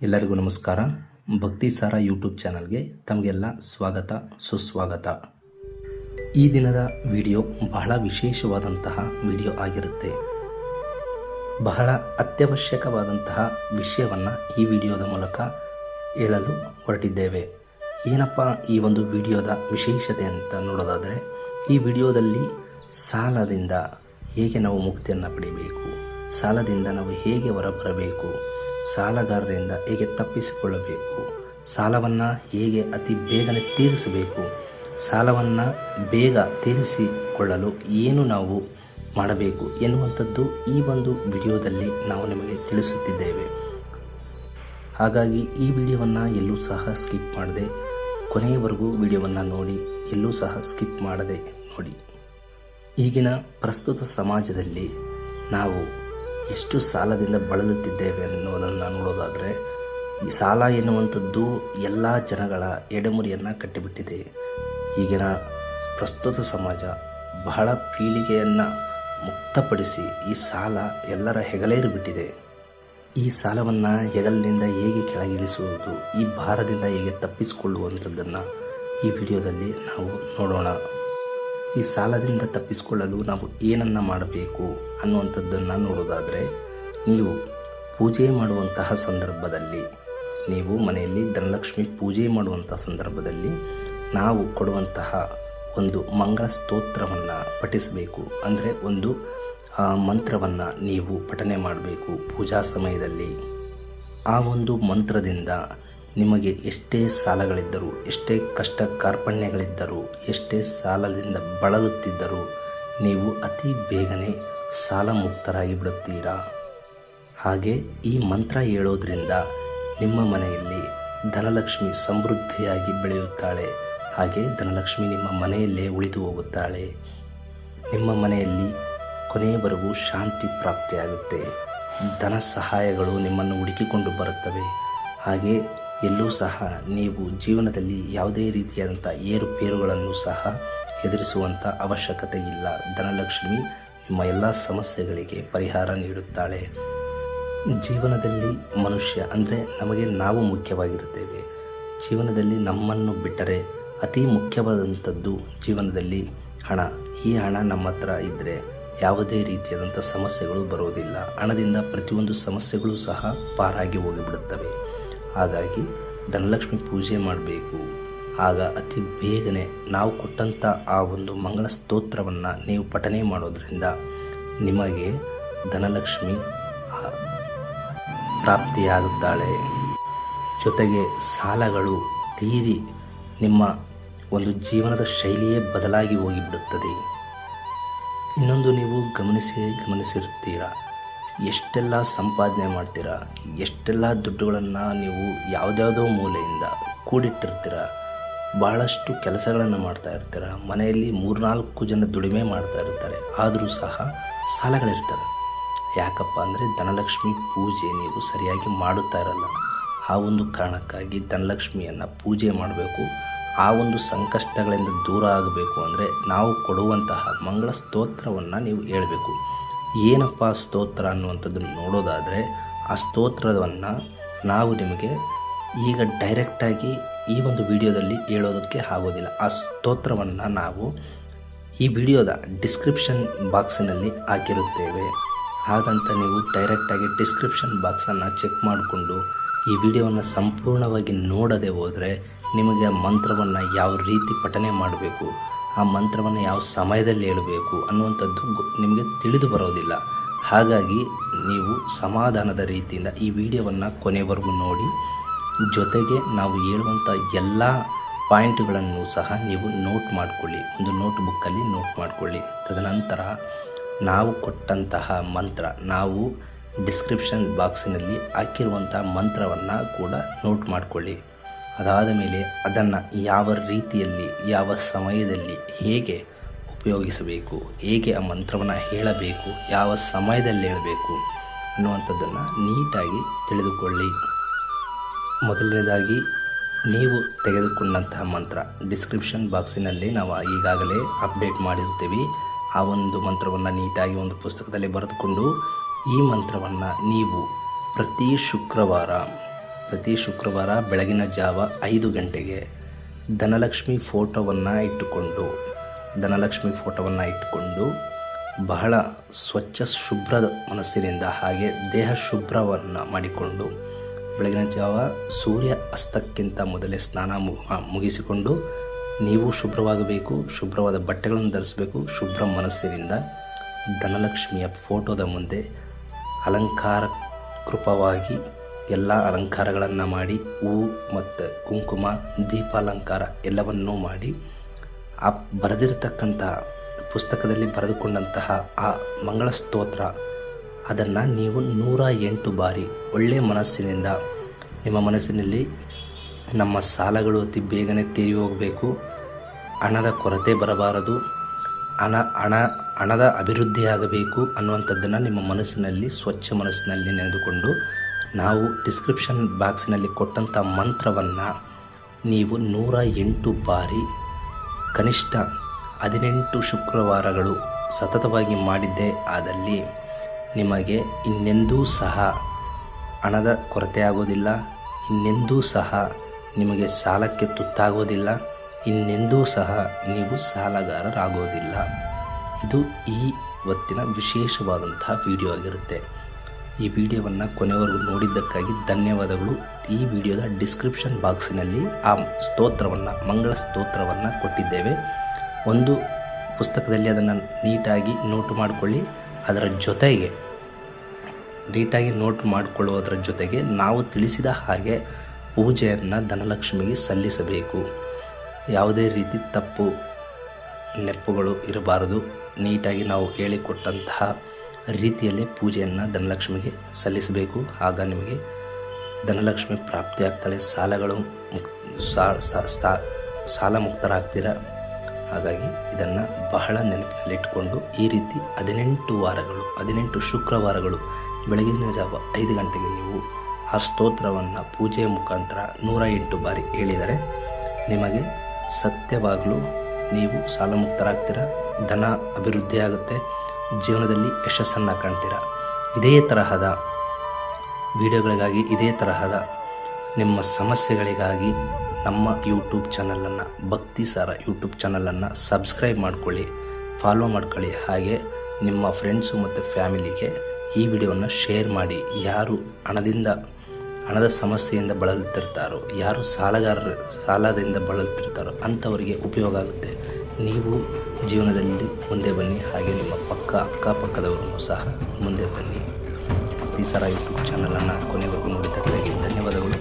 ಎಲ್ಲರಿಗೂ ನಮಸ್ಕಾರ. ಭಕ್ತಿ ಸಾರ ಯೂಟ್ಯೂಬ್ ಚಾನಲ್ಗೆ ತಮಗೆಲ್ಲ ಸ್ವಾಗತ ಸುಸ್ವಾಗತ. ಈ ದಿನದ ವಿಡಿಯೋ ಬಹಳ ವಿಶೇಷವಾದಂತಹ ವಿಡಿಯೋ ಆಗಿರುತ್ತೆ. ಬಹಳ ಅತ್ಯವಶ್ಯಕವಾದಂತಹ ವಿಷಯವನ್ನು ಈ ವಿಡಿಯೋದ ಮೂಲಕ ಹೇಳಲು ಹೊರಟಿದ್ದೇವೆ. ಏನಪ್ಪ ಈ ಒಂದು ವಿಡಿಯೋದ ವಿಶೇಷತೆ ಅಂತ ನೋಡೋದಾದರೆ, ಈ ವಿಡಿಯೋದಲ್ಲಿ ಸಾಲದಿಂದ ಹೇಗೆ ನಾವು ಮುಕ್ತಿಯನ್ನು ಪಡೆಯಬೇಕು, ಸಾಲದಿಂದ ನಾವು ಹೇಗೆ ಹೊರಬರಬೇಕು, ಸಾಲಗಾರರಿಂದ ಹೇಗೆ ತಪ್ಪಿಸಿಕೊಳ್ಳಬೇಕು, ಸಾಲವನ್ನು ಹೇಗೆ ಅತಿ ಬೇಗನೆ ತೀರಿಸಬೇಕು, ಸಾಲವನ್ನು ಬೇಗ ತೀರಿಸಿಕೊಳ್ಳಲು ಏನು ನಾವು ಮಾಡಬೇಕು ಎನ್ನುವಂಥದ್ದು ಈ ಒಂದು ವಿಡಿಯೋದಲ್ಲಿ ನಾವು ನಿಮಗೆ ತಿಳಿಸುತ್ತಿದ್ದೇವೆ. ಹಾಗಾಗಿ ಈ ವಿಡಿಯೋವನ್ನು ಎಲ್ಲೂ ಸಹ ಸ್ಕಿಪ್ ಮಾಡದೆ ಕೊನೆಯವರೆಗೂ ವಿಡಿಯೋವನ್ನು ನೋಡಿ, ಎಲ್ಲೂ ಸಹ ಸ್ಕಿಪ್ ಮಾಡದೆ ನೋಡಿ. ಈಗಿನ ಪ್ರಸ್ತುತ ಸಮಾಜದಲ್ಲಿ ನಾವು ಎಷ್ಟು ಸಾಲದಿಂದ ಬಳಲುತ್ತಿದ್ದೇವೆ ಅನ್ನೋದನ್ನು ನೋಡೋದಾದರೆ, ಈ ಸಾಲ ಎನ್ನುವಂಥದ್ದು ಎಲ್ಲ ಜನಗಳ ಎಡೆಮುರಿಯನ್ನು ಕಟ್ಟಿಬಿಟ್ಟಿದೆ. ಈಗಿನ ಪ್ರಸ್ತುತ ಸಮಾಜ ಬಹಳ ಪೀಳಿಗೆಯನ್ನು ಮುಕ್ತಪಡಿಸಿ ಈ ಸಾಲ ಎಲ್ಲರ ಹೆಗಲೇರಿಬಿಟ್ಟಿದೆ. ಈ ಸಾಲವನ್ನು ಹೆಗಲಿನಿಂದ ಹೇಗೆ ಕೆಳಗಿಳಿಸುವುದು, ಈ ಭಾರದಿಂದ ಹೇಗೆ ತಪ್ಪಿಸಿಕೊಳ್ಳುವಂಥದ್ದನ್ನು ಈ ವಿಡಿಯೋದಲ್ಲಿ ನಾವು ನೋಡೋಣ. ಈ ಸಾಲದಿಂದ ತಪ್ಪಿಸಿಕೊಳ್ಳಲು ನಾವು ಏನನ್ನು ಮಾಡಬೇಕು ಅನ್ನುವಂಥದ್ದನ್ನು ನೋಡೋದಾದರೆ, ನೀವು ಪೂಜೆ ಮಾಡುವಂತಹ ಸಂದರ್ಭದಲ್ಲಿ, ನೀವು ಮನೆಯಲ್ಲಿ ಧನಲಕ್ಷ್ಮಿ ಪೂಜೆ ಮಾಡುವಂತಹ ಸಂದರ್ಭದಲ್ಲಿ ನಾವು ಕೊಡುವಂತಹ ಒಂದು ಮಂಗಳ ಸ್ತೋತ್ರವನ್ನು ಪಠಿಸಬೇಕು. ಅಂದರೆ ಒಂದು ಮಂತ್ರವನ್ನು ನೀವು ಪಠನೆ ಮಾಡಬೇಕು ಪೂಜಾ ಸಮಯದಲ್ಲಿ. ಆ ಒಂದು ಮಂತ್ರದಿಂದ ನಿಮಗೆ ಎಷ್ಟೇ ಸಾಲಗಳಿದ್ದರೂ, ಎಷ್ಟೇ ಕಷ್ಟ ಕಾರ್ಪಣ್ಯಗಳಿದ್ದರೂ, ಎಷ್ಟೇ ಸಾಲದಿಂದ ಬಳಲುತ್ತಿದ್ದರೂ ನೀವು ಅತಿ ಬೇಗನೆ ಸಾಲ ಮುಕ್ತರಾಗಿ ಬಿಡುತ್ತೀರಾ. ಹಾಗೆ ಈ ಮಂತ್ರ ಹೇಳೋದ್ರಿಂದ ನಿಮ್ಮ ಮನೆಯಲ್ಲಿ ಧನಲಕ್ಷ್ಮಿ ಸಮೃದ್ಧಿಯಾಗಿ ಬೆಳೆಯುತ್ತಾಳೆ. ಹಾಗೆ ಧನಲಕ್ಷ್ಮಿ ನಿಮ್ಮ ಮನೆಯಲ್ಲೇ ಉಳಿದು ಹೋಗುತ್ತಾಳೆ. ನಿಮ್ಮ ಮನೆಯಲ್ಲಿ ಕೊನೆಯವರೆಗೂ ಶಾಂತಿ ಪ್ರಾಪ್ತಿಯಾಗುತ್ತೆ. ಧನ ಸಹಾಯಗಳು ನಿಮ್ಮನ್ನು ಹುಡುಕಿಕೊಂಡು ಬರುತ್ತವೆ. ಹಾಗೆ ಎಲ್ಲೂ ಸಹ ನೀವು ಜೀವನದಲ್ಲಿ ಯಾವುದೇ ರೀತಿಯಾದಂಥ ಏರುಪೇರುಗಳನ್ನು ಸಹ ಎದುರಿಸುವಂಥ ಅವಶ್ಯಕತೆ ಇಲ್ಲ. ಧನಲಕ್ಷ್ಮಿ ನಿಮ್ಮ ಎಲ್ಲ ಸಮಸ್ಯೆಗಳಿಗೆ ಪರಿಹಾರ ನೀಡುತ್ತಾಳೆ. ಜೀವನದಲ್ಲಿ ಮನುಷ್ಯ ಅಂದರೆ ನಮಗೆ ನಾವು ಮುಖ್ಯವಾಗಿರುತ್ತೇವೆ. ಜೀವನದಲ್ಲಿ ನಮ್ಮನ್ನು ಬಿಟ್ಟರೆ ಅತಿ ಮುಖ್ಯವಾದಂಥದ್ದು ಜೀವನದಲ್ಲಿ ಹಣ. ಈ ಹಣ ನಮ್ಮ ಹತ್ರ ಇದ್ದರೆ ಯಾವುದೇ ರೀತಿಯಾದಂಥ ಸಮಸ್ಯೆಗಳು ಬರೋದಿಲ್ಲ. ಹಣದಿಂದ ಪ್ರತಿಯೊಂದು ಸಮಸ್ಯೆಗಳು ಸಹ ಪಾರಾಗಿ ಹೋಗಿಬಿಡುತ್ತವೆ. ಹಾಗಾಗಿ ಧನಲಕ್ಷ್ಮಿ ಪೂಜೆ ಮಾಡಬೇಕು. ಆಗ ಅತಿ ಬೇಗನೆ ನಾವು ಕೊಟ್ಟಂಥ ಆ ಒಂದು ಮಂಗಳ ಸ್ತೋತ್ರವನ್ನು ನೀವು ಪಠನೆ ಮಾಡೋದ್ರಿಂದ ನಿಮಗೆ ಧನಲಕ್ಷ್ಮಿ ಪ್ರಾಪ್ತಿಯಾಗುತ್ತಾಳೆ. ಜೊತೆಗೆ ಸಾಲಗಳು ತೀರಿ ನಿಮ್ಮ ಒಂದು ಜೀವನದ ಶೈಲಿಯೇ ಬದಲಾಗಿ ಹೋಗಿಬಿಡುತ್ತದೆ. ಇನ್ನೊಂದು ನೀವು ಗಮನಿಸಿರ್ತೀರ, ಎಷ್ಟೆಲ್ಲ ಸಂಪಾದನೆ ಮಾಡ್ತೀರಾ, ಎಷ್ಟೆಲ್ಲ ದುಡ್ಡುಗಳನ್ನು ನೀವು ಯಾವುದ್ಯಾವುದೋ ಮೂಲೆಯಿಂದ ಕೂಡಿಟ್ಟಿರ್ತೀರ, ಭಾಳಷ್ಟು ಕೆಲಸಗಳನ್ನು ಮಾಡ್ತಾ ಇರ್ತೀರ, ಮನೆಯಲ್ಲಿ 3-4 ಜನ ದುಡಿಮೆ ಮಾಡ್ತಾ ಇರ್ತಾರೆ, ಆದರೂ ಸಹ ಸಾಲಗಳಿರ್ತವೆ. ಯಾಕಪ್ಪ ಅಂದರೆ ಧನಲಕ್ಷ್ಮಿ ಪೂಜೆ ನೀವು ಸರಿಯಾಗಿ ಮಾಡುತ್ತಾ ಇರಲ್ಲ. ಆ ಒಂದು ಕಾರಣಕ್ಕಾಗಿ ಧನಲಕ್ಷ್ಮಿಯನ್ನು ಪೂಜೆ ಮಾಡಬೇಕು. ಆ ಒಂದು ಸಂಕಷ್ಟಗಳಿಂದ ದೂರ ಆಗಬೇಕು ಅಂದರೆ ನಾವು ಕೊಡುವಂತಹ ಮಂಗಳ ಸ್ತೋತ್ರವನ್ನು ನೀವು ಹೇಳಬೇಕು. ಏನಪ್ಪ ಸ್ತೋತ್ರ ಅನ್ನುವಂಥದ್ದನ್ನು ನೋಡೋದಾದರೆ, ಆ ಸ್ತೋತ್ರವನ್ನು ನಾವು ನಿಮಗೆ ಈಗ ಡೈರೆಕ್ಟಾಗಿ ಈ ಒಂದು ವಿಡಿಯೋದಲ್ಲಿ ಹೇಳೋದಕ್ಕೆ ಆಗೋದಿಲ್ಲ. ಆ ಸ್ತೋತ್ರವನ್ನು ನಾವು ಈ ವಿಡಿಯೋದ ಡಿಸ್ಕ್ರಿಪ್ಷನ್ ಬಾಕ್ಸಿನಲ್ಲಿ ಹಾಕಿರುತ್ತೇವೆ. ಹಾಗಂತ ನೀವು ಡೈರೆಕ್ಟಾಗಿ ಡಿಸ್ಕ್ರಿಪ್ಷನ್ ಬಾಕ್ಸನ್ನು ಚೆಕ್ ಮಾಡಿಕೊಂಡು ಈ ವಿಡಿಯೋವನ್ನು ಸಂಪೂರ್ಣವಾಗಿ ನೋಡದೆ ಹೋದರೆ ನಿಮಗೆ ಮಂತ್ರವನ್ನು ಯಾವ ರೀತಿ ಪಠನೆ ಮಾಡಬೇಕು, ಆ ಮಂತ್ರವನ್ನು ಯಾವ ಸಮಯದಲ್ಲಿ ಹೇಳಬೇಕು ಅನ್ನುವಂಥದ್ದು ನಿಮಗೆ ತಿಳಿದು ಬರೋದಿಲ್ಲ. ಹಾಗಾಗಿ ನೀವು ಸಮಾಧಾನದ ರೀತಿಯಿಂದ ಈ ವಿಡಿಯೋವನ್ನು ಕೊನೆವರೆಗೂ ನೋಡಿ. ಜೊತೆಗೆ ನಾವು ಹೇಳುವಂಥ ಎಲ್ಲ ಪಾಯಿಂಟ್ಗಳನ್ನು ಸಹ ನೀವು ನೋಟ್ ಮಾಡಿಕೊಳ್ಳಿ, ಒಂದು ನೋಟ್ ಬುಕ್ಕಲ್ಲಿ ನೋಟ್ ಮಾಡಿಕೊಳ್ಳಿ. ತದನಂತರ ನಾವು ಕೊಟ್ಟಂತಹ ಮಂತ್ರ, ನಾವು ಡಿಸ್ಕ್ರಿಪ್ಷನ್ ಬಾಕ್ಸಿನಲ್ಲಿ ಹಾಕಿರುವಂಥ ಮಂತ್ರವನ್ನು ಕೂಡ ನೋಟ್ ಮಾಡಿಕೊಳ್ಳಿ. ಅದಾದ ಮೇಲೆ ಅದನ್ನು ಯಾವ ರೀತಿಯಲ್ಲಿ, ಯಾವ ಸಮಯದಲ್ಲಿ, ಹೇಗೆ ಉಪಯೋಗಿಸಬೇಕು, ಹೇಗೆ ಆ ಮಂತ್ರವನ್ನು ಹೇಳಬೇಕು, ಯಾವ ಸಮಯದಲ್ಲಿ ಹೇಳಬೇಕು ಅನ್ನುವಂಥದ್ದನ್ನು ನೀಟಾಗಿ ತಿಳಿದುಕೊಳ್ಳಿ. ಮೊದಲನೇದಾಗಿ ನೀವು ತೆಗೆದುಕೊಂಡಂತಹ ಮಂತ್ರ ಡಿಸ್ಕ್ರಿಪ್ಷನ್ ಬಾಕ್ಸಿನಲ್ಲಿ ನಾವು ಈಗಾಗಲೇ ಅಪ್ಡೇಟ್ ಮಾಡಿರ್ತೀವಿ. ಆ ಒಂದು ಮಂತ್ರವನ್ನು ನೀಟಾಗಿ ಒಂದು ಪುಸ್ತಕದಲ್ಲಿ ಬರೆದುಕೊಂಡು ಈ ಮಂತ್ರವನ್ನು ನೀವು ಪ್ರತಿ ಪ್ರತಿ ಶುಕ್ರವಾರ ಬೆಳಗಿನ ಜಾವ 5 ಗಂಟೆಗೆ ಧನಲಕ್ಷ್ಮಿ ಫೋಟೋವನ್ನು ಇಟ್ಟುಕೊಂಡು ಬಹಳ ಸ್ವಚ್ಛ ಶುಭ್ರದ ಮನಸ್ಸಿನಿಂದ ಹಾಗೆ ದೇಹ ಶುಭ್ರವನ್ನು ಮಾಡಿಕೊಂಡು ಬೆಳಗಿನ ಜಾವ ಸೂರ್ಯ ಅಸ್ತಕ್ಕಿಂತ ಮೊದಲೇ ಸ್ನಾನ ಮುಗಿಸಿಕೊಂಡು ನೀವು ಶುಭ್ರವಾಗಬೇಕು, ಶುಭ್ರವಾದ ಬಟ್ಟೆಗಳನ್ನು ಧರಿಸಬೇಕು. ಶುಭ್ರ ಮನಸ್ಸಿನಿಂದ ಧನಲಕ್ಷ್ಮಿಯ ಫೋಟೋದ ಮುಂದೆ ಅಲಂಕಾರಕೃಪವಾಗಿ ಎಲ್ಲ ಅಲಂಕಾರಗಳನ್ನು ಮಾಡಿ ಹೂವು ಮತ್ತು ಕುಂಕುಮ ದೀಪಾಲಂಕಾರ ಎಲ್ಲವನ್ನೂ ಮಾಡಿ ಆ ಬರೆದಿರತಕ್ಕಂಥ ಪುಸ್ತಕದಲ್ಲಿ ಬರೆದುಕೊಂಡಂತಹ ಆ ಮಂಗಳ ಸ್ತೋತ್ರ ಅದನ್ನು ನೀವು 108 ಬಾರಿ ಒಳ್ಳೆಯ ಮನಸ್ಸಿನಿಂದ ನಿಮ್ಮ ಮನಸ್ಸಿನಲ್ಲಿ ನಮ್ಮ ಸಾಲಗಳು ಅತಿ ಬೇಗನೆ ತೀರಿ ಹೋಗಬೇಕು, ಹಣದ ಕೊರತೆ ಬರಬಾರದು, ಹಣದ ಅಭಿವೃದ್ಧಿಯಾಗಬೇಕು ಅನ್ನುವಂಥದ್ದನ್ನು ನಿಮ್ಮ ಮನಸ್ಸಿನಲ್ಲಿ ಸ್ವಚ್ಛ ಮನಸ್ಸಿನಲ್ಲಿ ನೆನೆದುಕೊಂಡು ನಾವು ಡಿಸ್ಕ್ರಿಪ್ಷನ್ ಬಾಕ್ಸಿನಲ್ಲಿ ಕೊಟ್ಟಂಥ ಮಂತ್ರವನ್ನು ನೀವು 108 ಬಾರಿ ಕನಿಷ್ಠ 18 ಶುಕ್ರವಾರಗಳು ಸತತವಾಗಿ ಮಾಡಿದ್ದೇ ಆದಲ್ಲಿ ನಿಮಗೆ ಇನ್ನೆಂದೂ ಸಹ ಹಣದ ಕೊರತೆ ಆಗೋದಿಲ್ಲ, ಇನ್ನೆಂದೂ ಸಹ ನಿಮಗೆ ಸಾಲಕ್ಕೆ ತುತ್ತಾಗೋದಿಲ್ಲ, ಇನ್ನೆಂದೂ ಸಹ ನೀವು ಸಾಲಗಾರರಾಗೋದಿಲ್ಲ. ಇದು ಇವತ್ತಿನ ವಿಶೇಷವಾದಂತಹ ವಿಡಿಯೋ ಆಗಿರುತ್ತೆ. ಈ ವಿಡಿಯೋವನ್ನು ಕೊನೆವರೆಗೂ ನೋಡಿದ್ದಕ್ಕಾಗಿ ಧನ್ಯವಾದಗಳು. ಈ ವಿಡಿಯೋದ ಡಿಸ್ಕ್ರಿಪ್ಷನ್ ಬಾಕ್ಸಿನಲ್ಲಿ ಆ ಮಂಗಳ ಸ್ತೋತ್ರವನ್ನು ಕೊಟ್ಟಿದ್ದೇವೆ. ಒಂದು ಪುಸ್ತಕದಲ್ಲಿ ಅದನ್ನು ನೀಟಾಗಿ ನೋಟ್ ಮಾಡಿಕೊಳ್ಳಿ. ಅದರ ಜೊತೆಗೆ ಮಾಡಿಕೊಳ್ಳುವುದರ ಜೊತೆಗೆ ನಾವು ತಿಳಿಸಿದ ಹಾಗೆ ಪೂಜೆಯನ್ನು ಧನಲಕ್ಷ್ಮಿಗೆ ಸಲ್ಲಿಸಬೇಕು. ಯಾವುದೇ ರೀತಿ ತಪ್ಪು ನೆಪ್ಪುಗಳು ಇರಬಾರದು. ನೀಟಾಗಿ ನಾವು ಹೇಳಿಕೊಟ್ಟಂತಹ ರೀತಿಯಲ್ಲೇ ಪೂಜೆಯನ್ನು ಧನಲಕ್ಷ್ಮಿಗೆ ಸಲ್ಲಿಸಬೇಕು. ಆಗ ನಿಮಗೆ ಧನಲಕ್ಷ್ಮಿ ಪ್ರಾಪ್ತಿಯಾಗ್ತಾಳೆ, ಸಾಲ ಮುಕ್ತರಾಗ್ತೀರ. ಹಾಗಾಗಿ ಇದನ್ನು ಬಹಳ ನೆನಪಿನಲ್ಲಿಟ್ಟುಕೊಂಡು ಈ ರೀತಿ 18 ಶುಕ್ರವಾರಗಳು ಬೆಳಗಿನ ಜಾವ 5 ಗಂಟೆಗೆ ನೀವು ಆ ಸ್ತೋತ್ರವನ್ನು ಪೂಜೆಯ ಮುಖಾಂತರ 108 ಬಾರಿ ಹೇಳಿದರೆ ನಿಮಗೆ ಸತ್ಯವಾಗಲೂ ನೀವು ಸಾಲ ಮುಕ್ತರಾಗ್ತೀರ, ಧನ ಅಭಿವೃದ್ಧಿ ಆಗುತ್ತೆ, ಜೀವನದಲ್ಲಿ ಯಶಸ್ಸನ್ನು ಕಾಣ್ತೀರ. ಇದೇ ತರಹದ ವಿಡಿಯೋಗಳಿಗಾಗಿ, ಇದೇ ತರಹದ ನಿಮ್ಮ ಸಮಸ್ಯೆಗಳಿಗಾಗಿ ನಮ್ಮ ಯೂಟ್ಯೂಬ್ ಚಾನಲನ್ನು ಭಕ್ತಿಸಾರ ಯೂಟ್ಯೂಬ್ ಚಾನಲನ್ನು ಸಬ್ಸ್ಕ್ರೈಬ್ ಮಾಡ್ಕೊಳ್ಳಿ, ಫಾಲೋ ಮಾಡ್ಕೊಳ್ಳಿ. ಹಾಗೆ ನಿಮ್ಮ ಫ್ರೆಂಡ್ಸು ಮತ್ತು ಫ್ಯಾಮಿಲಿಗೆ ಈ ವಿಡಿಯೋವನ್ನು ಶೇರ್ ಮಾಡಿ. ಯಾರು ಹಣದ ಸಮಸ್ಯೆಯಿಂದ ಬಳಲುತ್ತಿರ್ತಾರೋ, ಯಾರು ಸಾಲದಿಂದ ಬಳಲುತ್ತಿರ್ತಾರೋ ಅಂಥವರಿಗೆ ಉಪಯೋಗ ಆಗುತ್ತೆ. ನೀವು ಜೀವನದಲ್ಲಿ ಮುಂದೆ ಬನ್ನಿ, ಹಾಗೆ ನಿಮ್ಮ ಅಕ್ಕಪಕ್ಕದವರನ್ನು ಸಹ ಮುಂದೆ ತನ್ನಿ. ಭಕ್ತಿಸಾರ ಯೂಟ್ಯೂಬ್ ಚಾನಲನ್ನು ಕೊನೆವರೆಗೂ